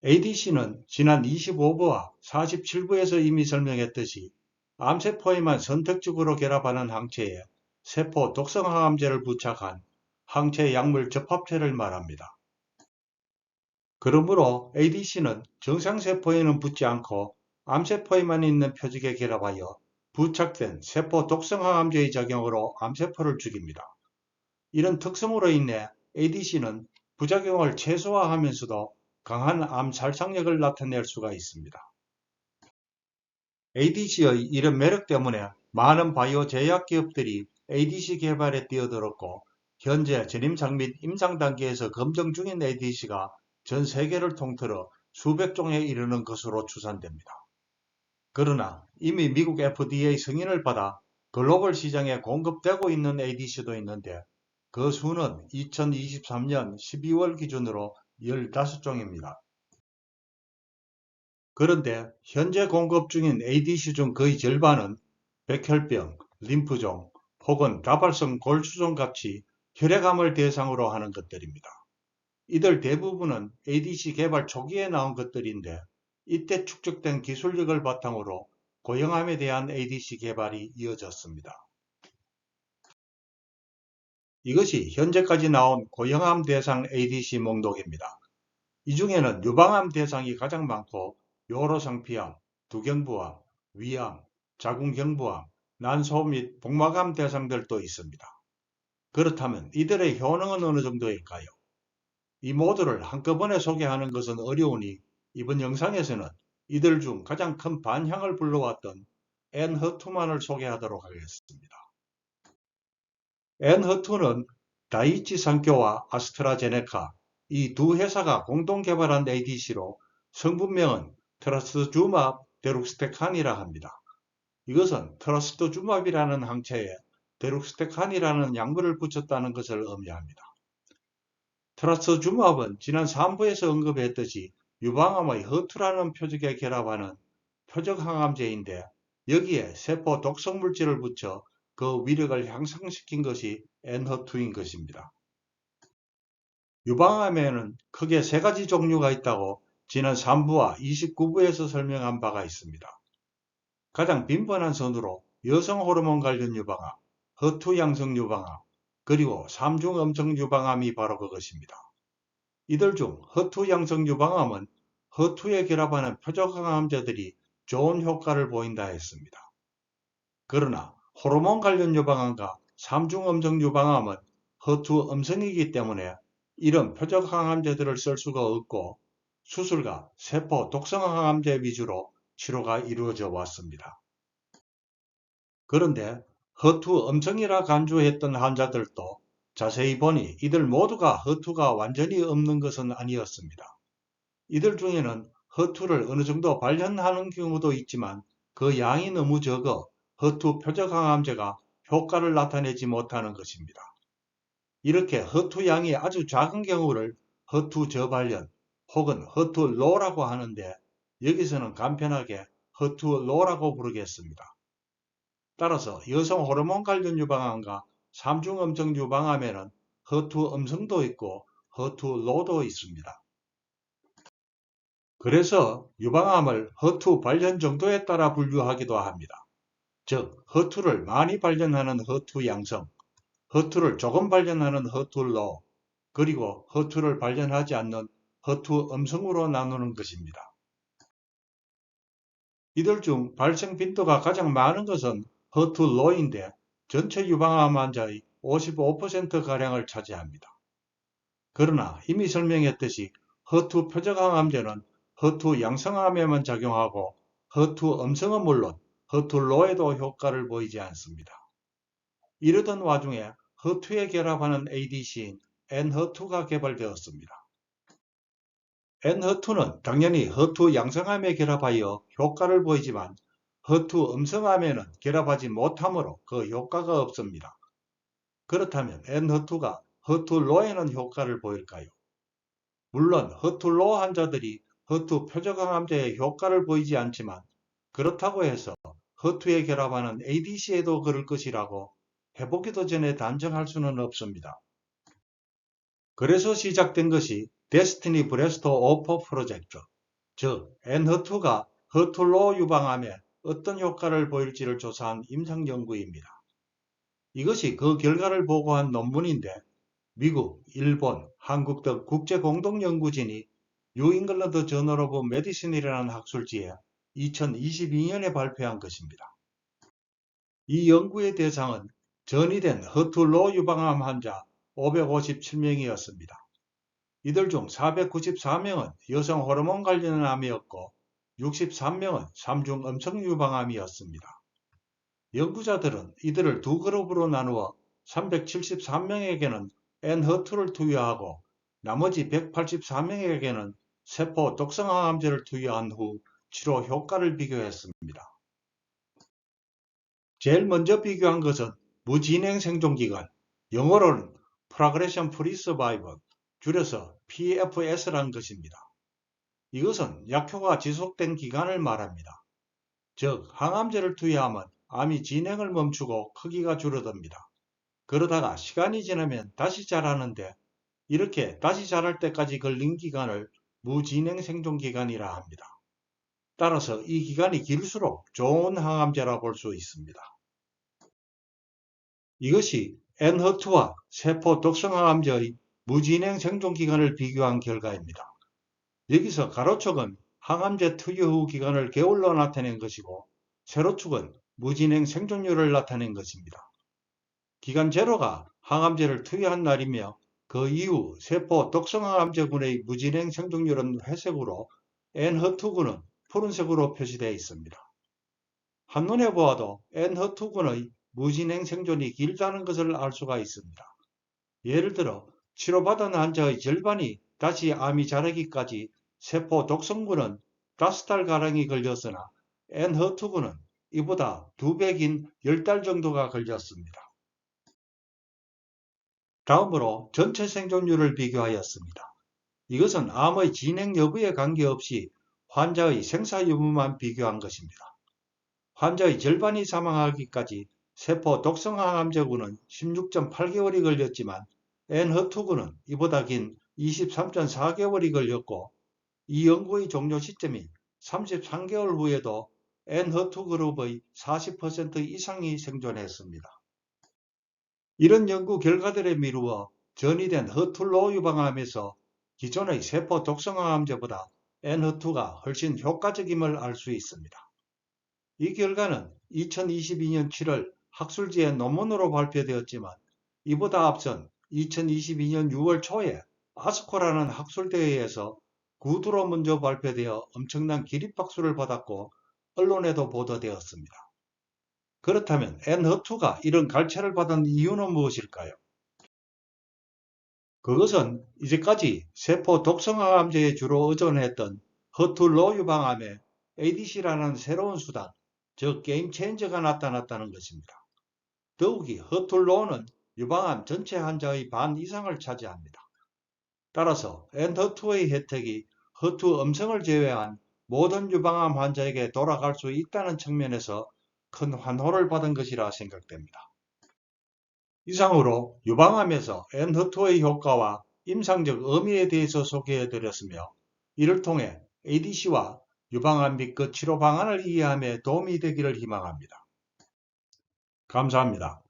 ADC는 지난 25부와 47부에서 이미 설명했듯이 암세포에만 선택적으로 결합하는 항체에 세포 독성항암제를 부착한 항체 약물 접합체를 말합니다. 그러므로 ADC는 정상세포에는 붙지 않고 암세포에만 있는 표적에 결합하여 부착된 세포 독성항암제의 작용으로 암세포를 죽입니다. 이런 특성으로 인해 ADC는 부작용을 최소화하면서도 강한 암살상력을 나타낼 수가 있습니다. ADC의 이런 매력 때문에 많은 바이오 제약 기업들이 ADC 개발에 뛰어들었고 현재 전임상 및 임상 단계에서 검증 중인 ADC가 전 세계를 통틀어 수백 종에 이르는 것으로 추산됩니다. 그러나 이미 미국 FDA 승인을 받아 글로벌 시장에 공급되고 있는 ADC도 있는데 그 수는 2023년 12월 기준으로 15종입니다. 그런데 현재 공급 중인 ADC 중 거의 절반은 백혈병, 림프종, 혹은 다발성 골수종 같이 혈액암을 대상으로 하는 것들입니다. 이들 대부분은 ADC 개발 초기에 나온 것들인데 이때 축적된 기술력을 바탕으로 고형암에 대한 ADC 개발이 이어졌습니다. 이것이 현재까지 나온 고형암 대상 ADC 목록입니다. 이 중에는 유방암 대상이 가장 많고 요로상피암, 두경부암, 위암, 자궁경부암, 난소 및 복막암 대상들도 있습니다. 그렇다면 이들의 효능은 어느 정도일까요? 이 모두를 한꺼번에 소개하는 것은 어려우니 이번 영상에서는 이들 중 가장 큰 반향을 불러왔던 엔허투만을 소개하도록 하겠습니다. 엔허투는 다이치 상교와 아스트라제네카 이 두 회사가 공동 개발한 ADC로 성분명은 트러스트주맙 데룩스테칸이라 합니다. 이것은 트러스트주맙이라는 항체에 데룩스테칸이라는 약물을 붙였다는 것을 의미합니다. 트러스트주맙은 지난 3부에서 언급했듯이 유방암의 허투라는 표적에 결합하는 표적항암제인데 여기에 세포 독성물질을 붙여 그 위력을 향상시킨 것이 엔허투인 것입니다. 유방암에는 크게 세 가지 종류가 있다고 지난 3부와 29부에서 설명한 바가 있습니다. 가장 빈번한 선으로 여성 호르몬 관련 유방암, 허투 양성 유방암, 그리고 삼중 음성 유방암이 바로 그것입니다. 이들 중 허투 양성 유방암은 허투에 결합하는 표적항암제들이 좋은 효과를 보인다 했습니다. 그러나 호르몬 관련 유방암과 삼중 음성 유방암은 허투 음성이기 때문에 이런 표적항암제들을 쓸 수가 없고 수술과 세포 독성항암제 위주로 치료가 이루어져 왔습니다. 그런데 허투 음성이라 간주했던 환자들도 자세히 보니 이들 모두가 허투가 완전히 없는 것은 아니었습니다. 이들 중에는 허투를 어느 정도 발현하는 경우도 있지만 그 양이 너무 적어 허투 표적항암제가 효과를 나타내지 못하는 것입니다. 이렇게 허투 양이 아주 작은 경우를 허투 저발현 혹은 허투 로라고 하는데 여기서는 간편하게 허투 로라고 부르겠습니다. 따라서 여성 호르몬 관련 유방암과 삼중 음성 유방암에는 허투 음성도 있고 허투 로도 있습니다. 그래서 유방암을 허투 발현 정도에 따라 분류하기도 합니다. 즉 허투를 많이 발현하는 허투 양성, 허투를 조금 발현하는 허투 로, 그리고 허투를 발현하지 않는 허투 음성으로 나누는 것입니다. 이들 중 발생 빈도가 가장 많은 것은 허투 로인데 전체 유방암 환자의 55%가량을 차지합니다. 그러나 이미 설명했듯이 허투 표적항암제는 허투 양성암에만 작용하고 허투 음성은 물론 허투 로에도 효과를 보이지 않습니다. 이러던 와중에 허투에 결합하는 ADC인 엔허투가 개발되었습니다. 엔허투는 당연히 허투 양성암에 결합하여 효과를 보이지만 허투 음성암에는 결합하지 못하므로 그 효과가 없습니다. 그렇다면 엔허투가 허투 로에는 효과를 보일까요? 물론 허투 로 환자들이 허투 표적항암제에 효과를 보이지 않지만 그렇다고 해서 허투에 결합하는 ADC에도 그럴 것이라고 해보기도 전에 단정할 수는 없습니다. 그래서 시작된 것이 데스티니 브레스트 오퍼 프로젝트, 즉 N허투가 허투로 유방암에 어떤 효과를 보일지를 조사한 임상연구입니다. 이것이 그 결과를 보고한 논문인데 미국, 일본, 한국 등 국제공동연구진이 뉴잉글랜드 저널 오브 메디신이라는 학술지에 2022년에 발표한 것입니다. 이 연구의 대상은 전이된 허투로 유방암 환자 557명이었습니다. 이들 중 494명은 여성 호르몬 관련 암이었고 63명은 삼중 음성 유방암이었습니다. 연구자들은 이들을 두 그룹으로 나누어 373명에게는 N허투를 투여하고 나머지 184명에게는 세포 독성항암제를 투여한 후 치료 효과를 비교했습니다. 제일 먼저 비교한 것은 무진행 생존기간, 영어로는 Progression Free Survival, 줄여서 PFS라는 것입니다. 이것은 약효가 지속된 기간을 말합니다. 즉, 항암제를 투여하면 암이 진행을 멈추고 크기가 줄어듭니다. 그러다가 시간이 지나면 다시 자라는데 이렇게 다시 자랄 때까지 걸린 기간을 무진행 생존기간이라 합니다. 따라서 이 기간이 길수록 좋은 항암제라 볼 수 있습니다. 이것이 N허투와 세포 독성항암제의 무진행 생존기간을 비교한 결과입니다. 여기서 가로축은 항암제 투여 후 기간을 게을러 나타낸 것이고 세로축은 무진행 생존율을 나타낸 것입니다. 기간 제로가 항암제를 투여한 날이며 그 이후 세포 독성항암제군의 무진행 생존율은 회색으로 N허투군은 푸른색으로 표시되어 있습니다. 한눈에 보아도 N허투군의 무진행 생존이 길다는 것을 알 수가 있습니다. 예를 들어 치료받은 환자의 절반이 다시 암이 자라기까지 세포 독성군은 5달가량이 걸렸으나 N허투군은 이보다 2배 긴 10달 정도가 걸렸습니다. 다음으로 전체 생존율을 비교하였습니다. 이것은 암의 진행 여부에 관계없이 환자의 생사 여부만 비교한 것입니다. 환자의 절반이 사망하기까지 세포 독성항암제군은 16.8개월이 걸렸지만 N허투군은 이보다 긴 23.4개월이 걸렸고 이 연구의 종료 시점인 33개월 후에도 N허투 그룹의 40% 이상이 생존했습니다. 이런 연구 결과들에 미루어 전이된 허투로 유방암에서 기존의 세포 독성항암제보다 N허투가 훨씬 효과적임을 알 수 있습니다. 이 결과는 2022년 7월 학술지의 논문으로 발표되었지만 이보다 앞선 2022년 6월 초에 아스코라는 학술대회에서 구두로 먼저 발표되어 엄청난 기립박수를 받았고 언론에도 보도되었습니다. 그렇다면 N허투가 이런 갈채를 받은 이유는 무엇일까요? 그것은 이제까지 세포 독성항암제에 주로 의존했던 허투로 유방암에 ADC라는 새로운 수단, 즉 게임 체인저가 나타났다는 것입니다. 더욱이 허투로는 유방암 전체 환자의 반 이상을 차지합니다. 따라서 N허투의 혜택이 허투 음성을 제외한 모든 유방암 환자에게 돌아갈 수 있다는 측면에서 큰 환호를 받은 것이라 생각됩니다. 이상으로 유방암에서 N허투의 효과와 임상적 의미에 대해서 소개해드렸으며 이를 통해 ADC와 유방암 및 그 치료 방안을 이해함에 도움이 되기를 희망합니다. 감사합니다.